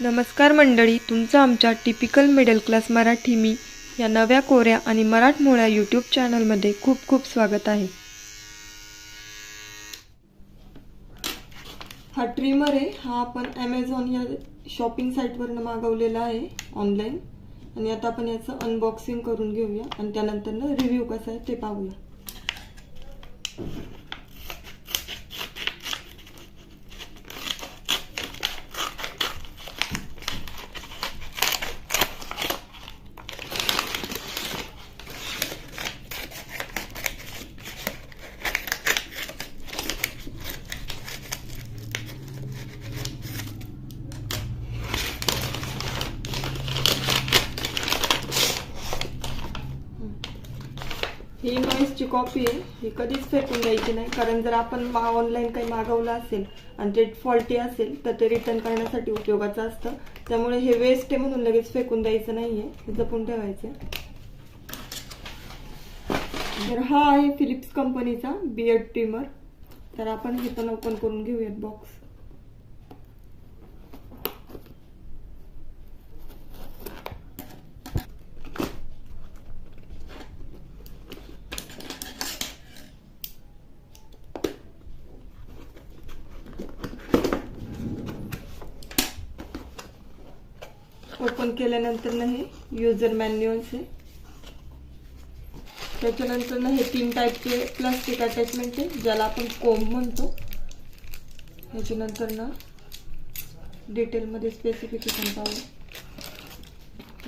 नमस्कार मंडळी, तुमचं आमच्या टिपिकल मिडल क्लास मराठी मी या नव्या कोऱ्या आणि मराठमोळ्या यूट्यूब चॅनलमध्ये खूप खूप स्वागत आहे. हा ट्रिमर आहे. हा आपण ॲमेझॉन या शॉपिंग साईटवरून मागवलेला आहे ऑनलाईन. आणि आता आपण याचं अनबॉक्सिंग करून घेऊया आणि त्यानंतर रिव्ह्यू कसा आहे ते पाहूया. ही इनवॉइसची कॉपी आहे. ही कधीच फेकून द्यायची नाही, कारण जर आपण ऑनलाईन काही मागवलं असेल आणि ते फॉल्टी असेल तर ते रिटर्न करण्यासाठी उपयोगाचं असतं. त्यामुळे हे वेस्ट आहे म्हणून लगेच फेकून द्यायचं नाहीये, हे जपून ठेवायचं. तर हा आहे फिलिप्स कंपनीचा बियर्ड ट्रिमर. तर आपण हे पण ओपन करून घेऊयात बॉक्स. ओपन केल्यानंतर हे युजर मॅन्युअल्स आहे. त्याच्यानंतर हे 3 टाईपचे प्लास्टिक अटॅचमेंट आहे, ज्याला आपण कोंब म्हणतो. त्याच्यानंतर डिटेलमध्ये स्पेसिफिकेशन पाहू.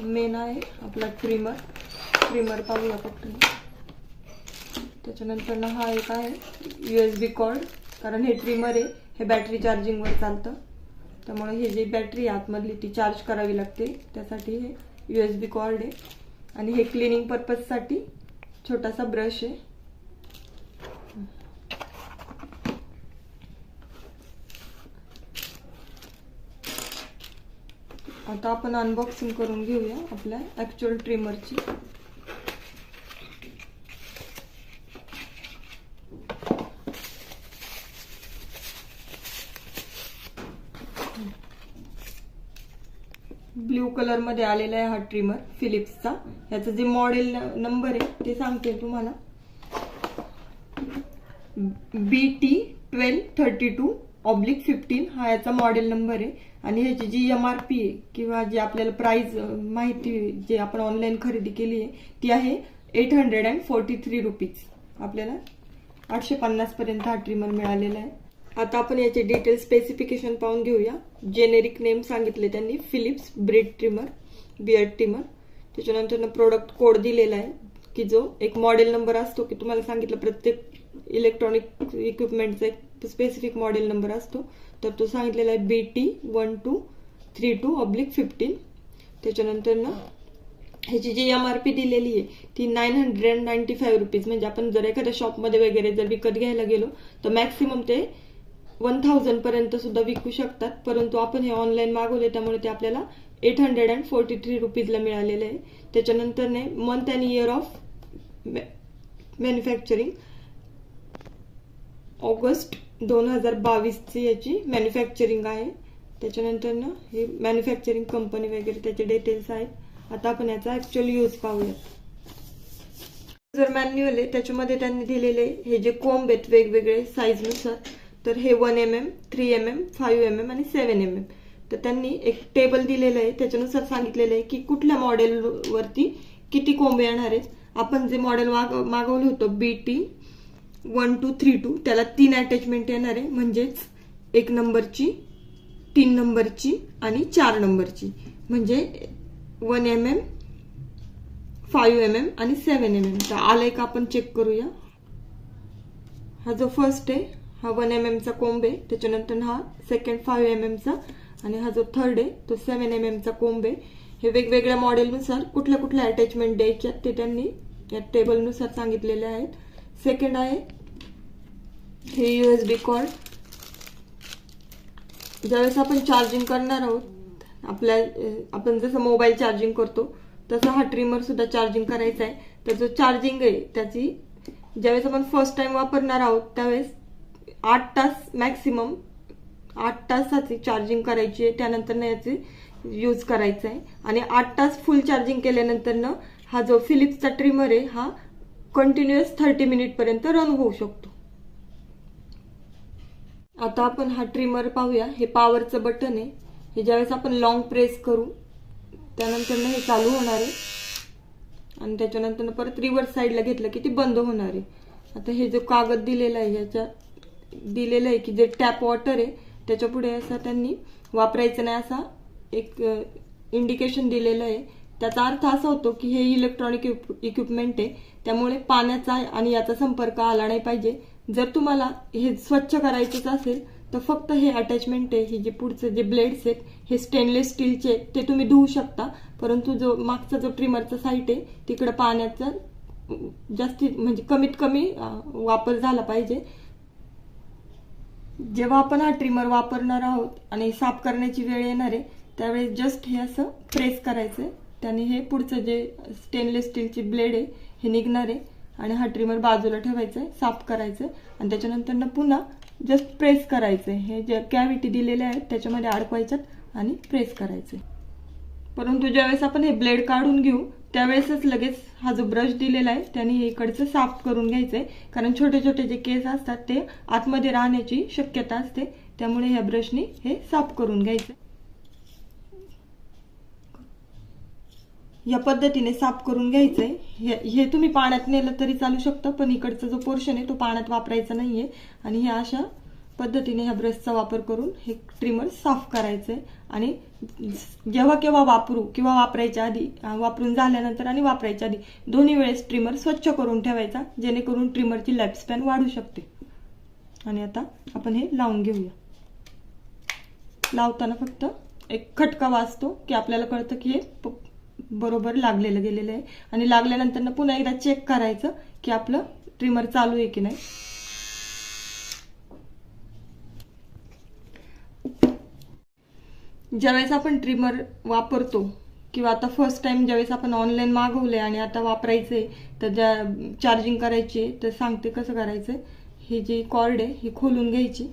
मेन आहे आपला ट्रिमर पाहूया फक्त. त्याच्यानंतर हा एक आहे USB कॉर्ड, कारण हे ट्रिमर आहे हे बॅटरी चार्जिंगवर चालतं. त्यामुळे हे जी बॅटरी आतमधली ती चार्ज करावी लागते, त्यासाठी हे USB कॉर्ड आहे. आणि हे क्लिनिंग पर्पजसाठी छोटासा ब्रश आहे. आता आपण अनबॉक्सिंग करून घेऊया आपल्या ॲक्च्युअल ट्रिमरची. ब्ल्यू कलर मध्ये आलेला आहे हा ट्रिमर फिलिप्सचा. याचं जे मॉडेल नंबर आहे ते सांगते तुम्हाला. BT1232/15 हा याचा मॉडेल नंबर आहे. आणि ह्याची जी MRP आहे किंवा जी आपल्याला प्राइस माहिती जे आपण ऑनलाईन खरेदी केली आहे ती आहे 843 रुपीज. आपल्याला 850 पर्यंत हा ट्रिमर मिळालेला आहे. आता आपण याचे डिटेल स्पेसिफिकेशन पाहून घेऊया. जेनेरिक नेम सांगितले त्यांनी, फिलिप्स बियर्ड ट्रिमर. त्याच्यानंतर प्रोडक्ट कोड दिलेला आहे की जो एक मॉडेल नंबर असतो की तुम्हाला सांगितलं प्रत्येक इलेक्ट्रॉनिक इक्विपमेंटचा एक स्पेसिफिक मॉडेल नंबर असतो. तर तो सांगितलेला आहे BT1232/15. त्याच्यानंतर ह्याची जी MRP दिलेली आहे ती 995 रुपीज. म्हणजे आपण जर एखाद्या शॉपमध्ये वगैरे जर विकत घ्यायला गेलो तर मॅक्सिमम ते 1000 पर्यंत सुद्धा विकू शकतात. परंतु आपण हे ऑनलाईन मागवले त्यामुळे ते आपल्याला 843 रुपीजला मिळालेले आहे. त्याच्यानंतर month and year of manufacturing August 2022 ची याची मॅन्युफॅक्चरिंग आहे. त्याच्यानंतर हे मॅन्युफॅक्चरिंग कंपनी वगैरे त्याचे डिटेल्स आहेत. आता आपण याचा ऍक्च्युअल यूज पाहूया. जर मॅन्युअल आहे त्याच्यामध्ये त्यांनी दिलेले हे जे कोंब आहेत वेगवेगळे साईजनुसार. तर हे 1mm, 3mm, 5mm आणि 7mm. तर त्यांनी एक टेबल दिलेलं आहे, त्याच्यानुसार सांगितलेलं आहे की कुठल्या मॉडेलवरती किती कोंब येणार आहेत. आपण जे मॉडेल मागवलं होतं BT1232 त्याला 3 अटॅचमेंट येणार आहे, म्हणजेच 1 नंबरची, 3 नंबरची आणि 4 नंबरची. म्हणजे 1mm, 5mm आणि 7mm. तर आलंय का आपण चेक करूया. हा जो फर्स्ट आहे हा 1mm चा कोंब आहे. त्याच्यानंतर हा सेकंड 5mm चा आणि हा जो थर्ड आहे तो 7mm चा कोंब आहे. हे वेगवेगळ्या मॉडेलनुसार कुठल्या कुठल्या अटॅचमेंट द्यायच्या ते त्यांनी या टेबलनुसार सांगितलेले आहेत. सेकंड आहे हे USB कॉर्ड. ज्यावेळेस आपण चार्जिंग करणार आहोत आपण जसं मोबाईल चार्जिंग करतो तसं हा ट्रिमर सुद्धा चार्जिंग करायचा आहे. तर जो चार्जिंग आहे त्याची ज्यावेळेस आपण फर्स्ट टाइम वापरणार आहोत त्यावेळेस 8 तास मॅक्सिमम 8 तासाची चार्जिंग करायची आहे, त्यानंतर याचे यूज करायचा आहे. आणि 8 तास फुल चार्जिंग केल्यानंतर हा जो फिलिप्सचा ट्रिमर आहे हा कंटिन्युअस 30 मिनिट पर्यंत रन होऊ शकतो. आता आपण हा ट्रिमर पाहूया. हे पॉवरचं बटन आहे. हे ज्यावेळेस आपण लॉंग प्रेस करू त्यानंतर हे चालू होणार आहे आणि त्याच्यानंतर परत रिव्हर्स साईडला घेतलं की ती बंद होणार आहे. आता हे जो कागद दिलेला आहे याच्यात दिलेलं आहे की जे टॅप वॉटर आहे त्याच्या पुढे असं त्यांनी वापरायचं नाही असा एक इंडिकेशन दिलेलं आहे. त्याचा अर्थ असा होतो की हे इलेक्ट्रॉनिक इक्विपमेंट आहे, त्यामुळे पाण्याचा आणि याचा संपर्क आला नाही पाहिजे. जर तुम्हाला हे स्वच्छ करायचंच असेल तर फक्त हे अटॅचमेंट आहे, हे जे पुढचे जे ब्लेड्स आहेत हे स्टेनलेस स्टीलचे ते तुम्ही धुवू शकता. परंतु जो मागचा जो ट्रिमरचा साईट आहे तिकडे पाण्याचा जास्ती म्हणजे कमीत कमी वापर झाला पाहिजे. जेव्हा आपण हा ट्रिमर वापरणार आहोत आणि साफ करण्याची वेळ येणार आहे त्यावेळेस जस्ट हे असं प्रेस करायचंय, त्याने हे पुढचं जे स्टेनलेस स्टीलची ब्लेड आहे हे निघणार आहे आणि हा ट्रिमर बाजूला ठेवायचा आहे, साफ करायचं आणि त्याच्यानंतर पुन्हा जस्ट प्रेस करायचंय. हे जे कॅव्हिटी दिलेल्या आहेत त्याच्यामध्ये अडकवायच्यात आणि प्रेस करायचंय. परंतु ज्यावेळेस आपण हे ब्लेड काढून घेऊ त्यावेळेसच लगेच हा जो ब्रश दिलेला आहे त्याने हे इकडचं साफ करून घ्यायचंय, कारण छोटे छोटे जे केस असतात ते आतमध्ये राहण्याची शक्यता असते, त्यामुळे ह्या ब्रशने हे साफ करून घ्यायचं. या पद्धतीने साफ करून घ्यायचंय. हे तुम्ही पाण्यात नेलं तरी चालू शकतं, पण इकडचा जो पोर्शन आहे तो पाण्यात वापरायचा नाहीये. आणि हे अशा पद्धतीने ह्या ब्रशचा वापर करून हे ट्रिमर साफ करायचंय. आणि जेव्हा केव्हा वापरू किंवा वापरायच्या आधी, वापरून झाल्यानंतर आणि वापरायच्या आधी दोन्ही वेळेस ट्रिमर स्वच्छ करून ठेवायचा, जेणेकरून ट्रिमरची लाईफ स्पॅन वाढू शकते. आणि आता आपण हे लावून घेऊया. लावताना फक्त एक खटका वाजतो की आपल्याला कळतं की हे बरोबर लागलेलं गेलेलं आहे. आणि लागल्यानंतर पुन्हा एकदा चेक करायचं की आपलं ट्रिमर चालू आहे की नाही. ज्यावेळेस आपण ट्रिमर वापरतो किंवा आता फर्स्ट टाइम ज्यावेळेस आपण ऑनलाईन मागवले आणि आता वापरायचंय तर ज्या चार्जिंग करायची तर सांगते कसं करायचंय. ही जी कॉर्ड आहे ही खोलून घ्यायची.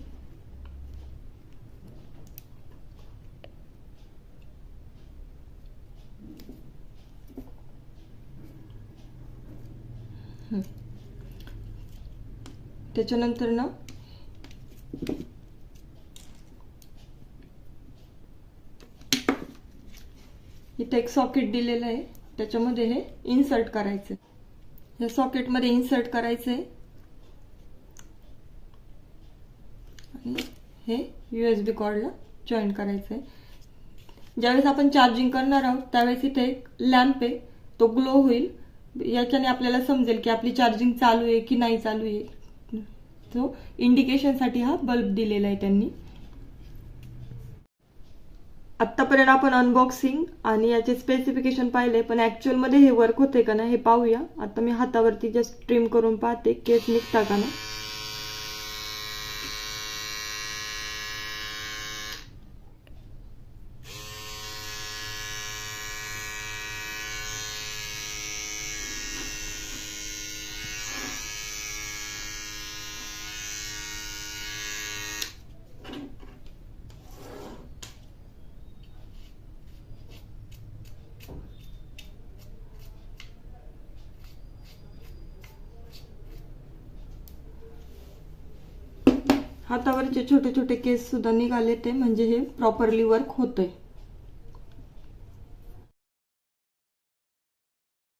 त्याच्यानंतर इथे एक सॉकेट दिलेलं आहे, त्याच्यामध्ये हे इन्सर्ट करायचं. या सॉकेटमध्ये इन्सर्ट करायचंय आणि हे USB कॉर्डला जॉईन करायचंय. ज्यावेळेस आपण चार्जिंग करणार आहोत त्यावेळेस इथे एक लॅम्प आहे, तो ग्लो होईल. याच्याने आपल्याला समजेल की आपली चार्जिंग चालू आहे की नाही चालू आहे. तो इंडिकेशन साठी हा बल्ब दिलेला आहे त्यांनी. आतापर्यंत आपण अनबॉक्सिंग आणि याचे स्पेसिफिकेशन पाहिले, पण ऍक्च्युअल मध्ये हे वर्क होते का ना हे पाहूया. आता मी हातावरती जस्ट ट्रिम करून पाहते केस निघता का ना. हातावरचे छोटे छोटे केस सुद्धा निघाले ते म्हणजे हे प्रॉपरली वर्क होतंय.